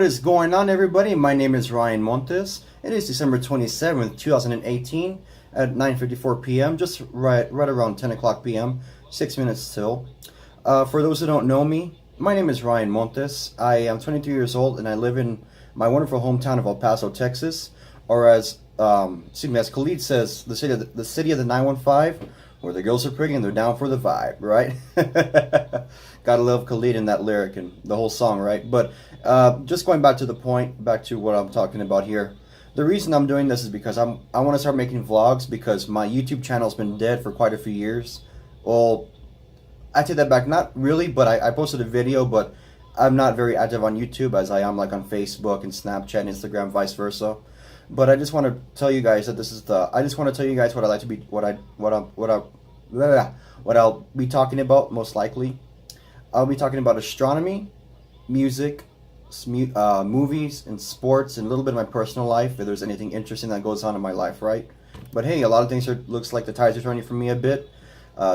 is going on, everybody? My name is Ryan Montes. It is December 27th, 2018 at 9:54 p.m., just right around 10 o'clock p.m., 6 minutes till. For those who don't know me, my name is Ryan Montes. I am 23 years old and I live in my wonderful hometown of El Paso, Texas, or as Khalid says, the city of the 915, where the girls are pretty and they're down for the vibe, right? Gotta love Khalid in that lyric and the whole song, right? But just going back to the point, back to what I'm talking about here. The reason I'm doing this is because I want to start making vlogs because my YouTube channel's been dead for quite a few years. Well, I take that back, not really, but I posted a video, but I'm not very active on YouTube as I am like on Facebook and Snapchat and Instagram, vice versa. But I just want to tell you guys that I just want to tell you guys what I like to be, what I'll be talking about most likely. I'll be talking about astronomy, music, movies, and sports, and a little bit of my personal life if there's anything interesting that goes on in my life, right? But hey, a lot of things looks like the tides are turning for me a bit.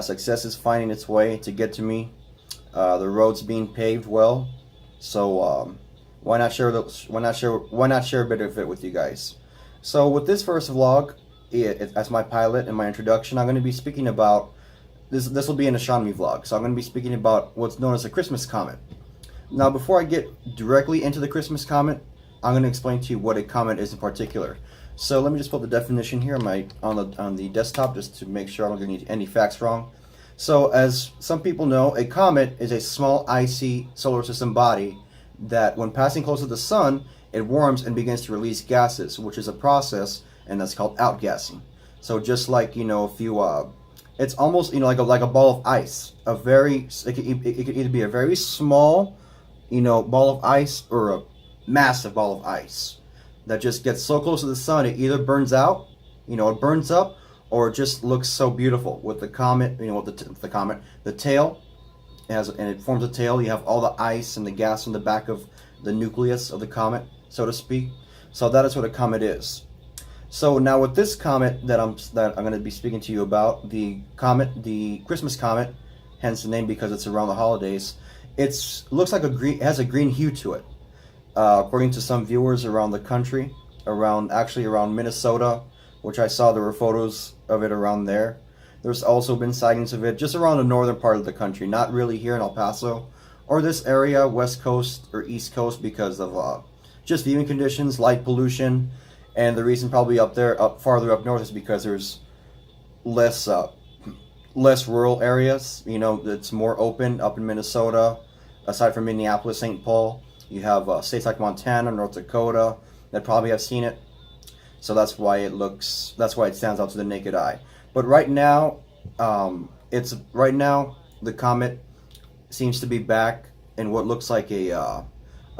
Success is finding its way to get to me. The road's being paved well, so why not share a bit of it with you guys? So with this first vlog, as my pilot and my introduction, I'm going to be speaking about this will be an astronomy vlog, so I'm going to be speaking about what's known as a Christmas comet. Now, before I get directly into the Christmas comet, I'm going to explain to you what a comet is in particular. So let me just put the definition here on the desktop just to make sure I don't get any facts wrong. So as some people know, a comet is a small icy solar system body that when passing close to the sun, it warms and begins to release gases, which is a process, and that's called outgassing. So just like, if you it's almost like a ball of ice. It could either be a very small ball of ice or a massive ball of ice that just gets so close to the sun it either burns out, it burns up, or it just looks so beautiful. With the comet, the tail it forms a tail. You have all the ice and the gas in the back of the nucleus of the comet, so to speak. So that is what a comet is. So now with this comet that I'm going to be speaking to you about, the Christmas comet, hence the name because it's around the holidays. It has a green hue to it. According to some viewers around the country, around Minnesota, which I saw there were photos of it around there. There's also been sightings of it just around the northern part of the country, not really here in El Paso or this area, West Coast or East Coast, because of just viewing conditions, light pollution, and the reason probably farther up north is because there's less rural areas. It's more open up in Minnesota. Aside from Minneapolis, St. Paul, you have states like Montana, North Dakota that probably have seen it. So that's why it stands out to the naked eye. But right now, the comet seems to be back in what looks like a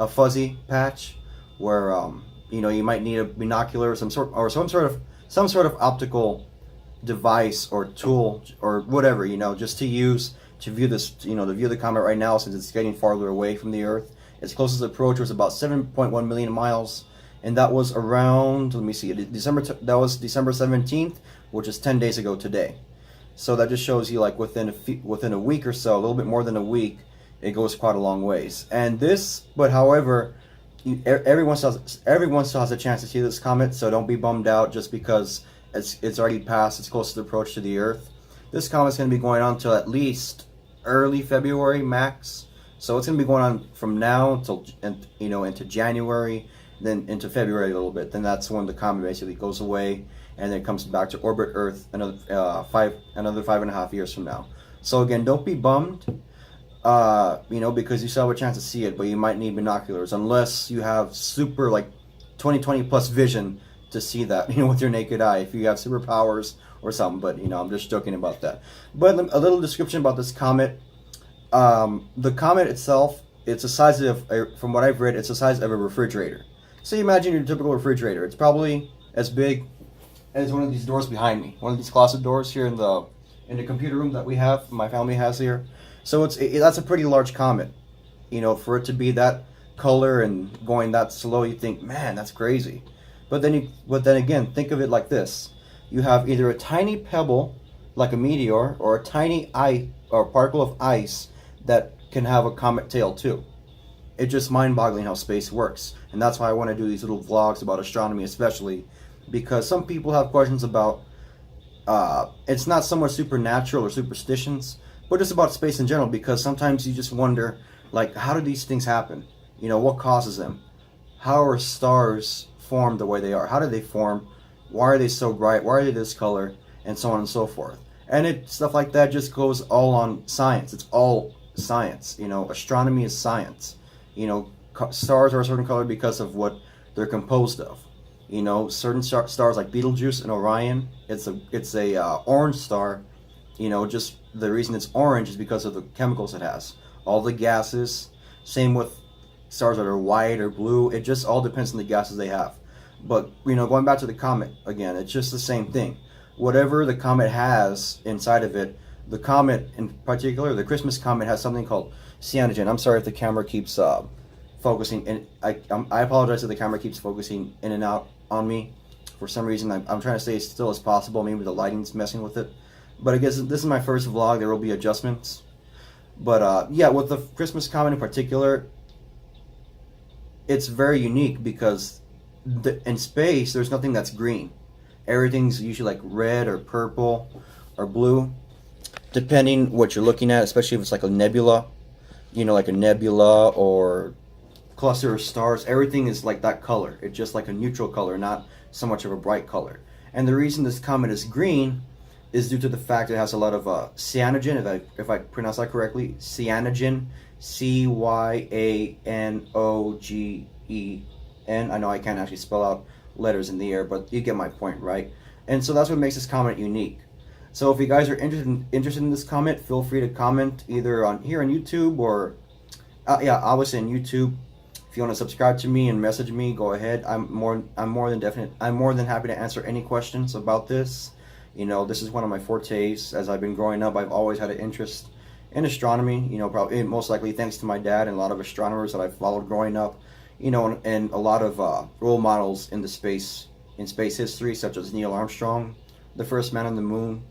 fuzzy patch, where you might need a binocular or some sort of optical device or tool or whatever, just to use to view this, to view the comet right now, since it's getting farther away from the Earth. Its closest approach was about 7.1 million miles, and that was around, let me see, that was December 17th, which is 10 days ago today. So that just shows you, like, within a week or so, a little bit more than a week, it goes quite a long ways. However, everyone still has a chance to see this comet, so don't be bummed out just because it's already past its closest approach to the Earth. This comet's going to be going on till at least early February max. So it's going to be going on from now until into January, then into February a little bit. Then that's when the comet basically goes away, and then it comes back to orbit Earth another 5.5 years from now. So again, don't be bummed, because you still have a chance to see it, but you might need binoculars unless you have super 20/20 plus vision to see that, with your naked eye, if you have superpowers or something. But I'm just joking about that. But a little description about this comet. The comet itself, it's the size of, from what I've read, it's the size of a refrigerator. So you imagine your typical refrigerator. It's probably as big as one of these doors behind me, one of these closet doors here in the computer room that my family has here. So that's a pretty large comet. For it to be that color and going that slow, you think, man, that's crazy. But then again, think of it like this: you have either a tiny pebble, like a meteor, or a tiny particle of ice that can have a comet tail too. it's just mind-boggling how space works. And that's why I want to do these little vlogs about astronomy, especially because some people have questions about it's not so much supernatural or superstitions, but just about space in general, because sometimes you just wonder, like, how do these things happen? You know, what causes them? How are stars formed the way they are? How do they form? Why are they so bright? Why are they this color? And so on and so forth. And stuff like that just goes all on science. It's all science. You know, astronomy is science. You know, stars are a certain color because of what they're composed of. You know, certain stars like Betelgeuse and Orion, it's a orange star. You know, just the reason it's orange is because of the chemicals it has. All the gases. Same with stars that are white or blue. It just all depends on the gases they have. But, you know, going back to the comet again, it's just the same thing. Whatever the comet has inside of it, the comet in particular, the Christmas comet, has something called cyanogen. I'm sorry if the camera keeps focusing, and I apologize if the camera keeps focusing in and out on me. For some reason, I'm trying to stay as still as possible. Maybe the lighting's messing with it. But I guess this is my first vlog. There will be adjustments. But yeah, with the Christmas comet in particular, it's very unique because in space, there's nothing that's green. Everything's usually like red or purple or blue, depending what you're looking at, especially if it's like a nebula, you know, like a nebula or cluster of stars. Everything is like that color. It's just like a neutral color, not so much of a bright color. And the reason this comet is green is due to the fact it has a lot of cyanogen, if I pronounce that correctly, cyanogen, C-Y-A-N-O-G-E-N. I know I can't actually spell out letters in the air, but you get my point, right? And so that's what makes this comet unique. So if you guys are interested in this comet, feel free to comment either on here on YouTube or yeah, obviously on YouTube. If you want to subscribe to me and message me, go ahead. I'm more than happy to answer any questions about this. You know, this is one of my fortes. As I've been growing up, I've always had an interest in astronomy. You know, probably most likely thanks to my dad and a lot of astronomers that I followed growing up. You know, and a lot of role models in space history, such as Neil Armstrong, the first man on the moon,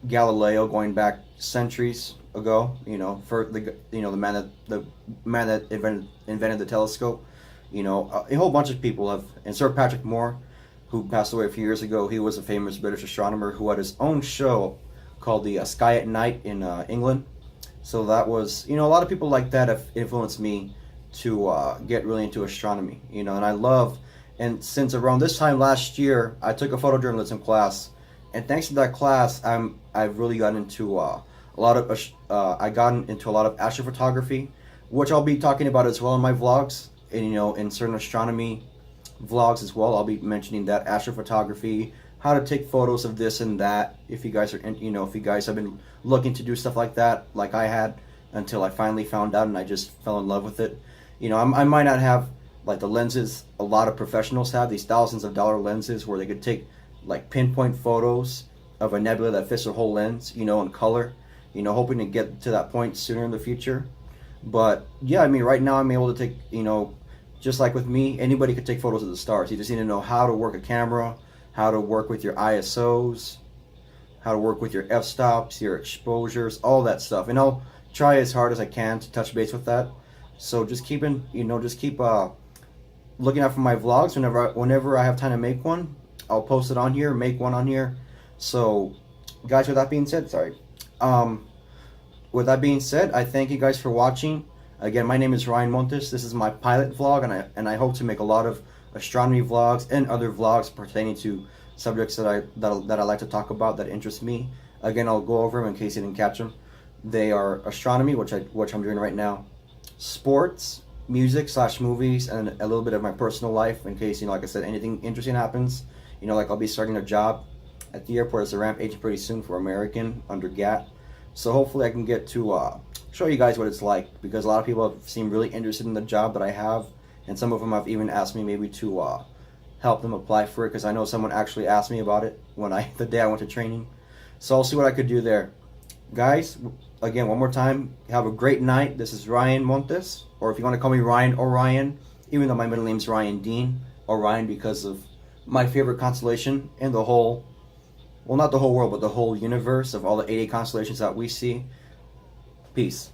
Galileo, going back centuries ago. You know, the man that invented the telescope. You know, a whole bunch of people have, and Sir Patrick Moore, who passed away a few years ago. He was a famous British astronomer who had his own show called the Sky at Night in England. So that was, you know, a lot of people like that have influenced me to get really into astronomy, you know. And since around this time last year, I took a photojournalism class, and thanks to that class, I've really gotten into I got into a lot of astrophotography, which I'll be talking about as well in my vlogs, and you know, in certain astronomy vlogs as well. I'll be mentioning that astrophotography, how to take photos of this and that. If you guys are, you know, if you guys have been looking to do stuff like that, like I had, until I finally found out and I just fell in love with it. You know, I might not have like the lenses a lot of professionals have, these thousands of dollar lenses where they could take like pinpoint photos of a nebula that fits their whole lens, you know, in color, you know, hoping to get to that point sooner in the future. But yeah, I mean, right now I'm able to take, you know, just like with me, anybody could take photos of the stars. You just need to know how to work a camera, how to work with your ISOs, how to work with your f-stops, your exposures, all that stuff. And I'll try as hard as I can to touch base with that. So just keep looking out for my vlogs. Whenever I have time to make one, I'll post it on here, make one on here. So guys, with that being said, I thank you guys for watching. Again, my name is Ryan Montes. This is my pilot vlog, and I hope to make a lot of astronomy vlogs and other vlogs pertaining to subjects that I like to talk about that interest me. Again, I'll go over them in case you didn't catch them. They are astronomy, which I'm doing right now, sports, music / movies, and a little bit of my personal life in case, you know, like I said, anything interesting happens. You know, like I'll be starting a job at the airport as a ramp agent pretty soon for American under GAT. So hopefully I can get to show you guys what it's like, because a lot of people have seemed really interested in the job that I have, and some of them have even asked me maybe to help them apply for it, because I know someone actually asked me about it the day I went to training. So I'll see what I could do there. Guys, again, one more time, have a great night. This is Ryan Montes, or if you want to call me Ryan or Ryan, even though my middle name is Ryan Dean, or Ryan because of my favorite constellation in the whole, well, not the whole world, but the whole universe of all the 88 constellations that we see. Peace.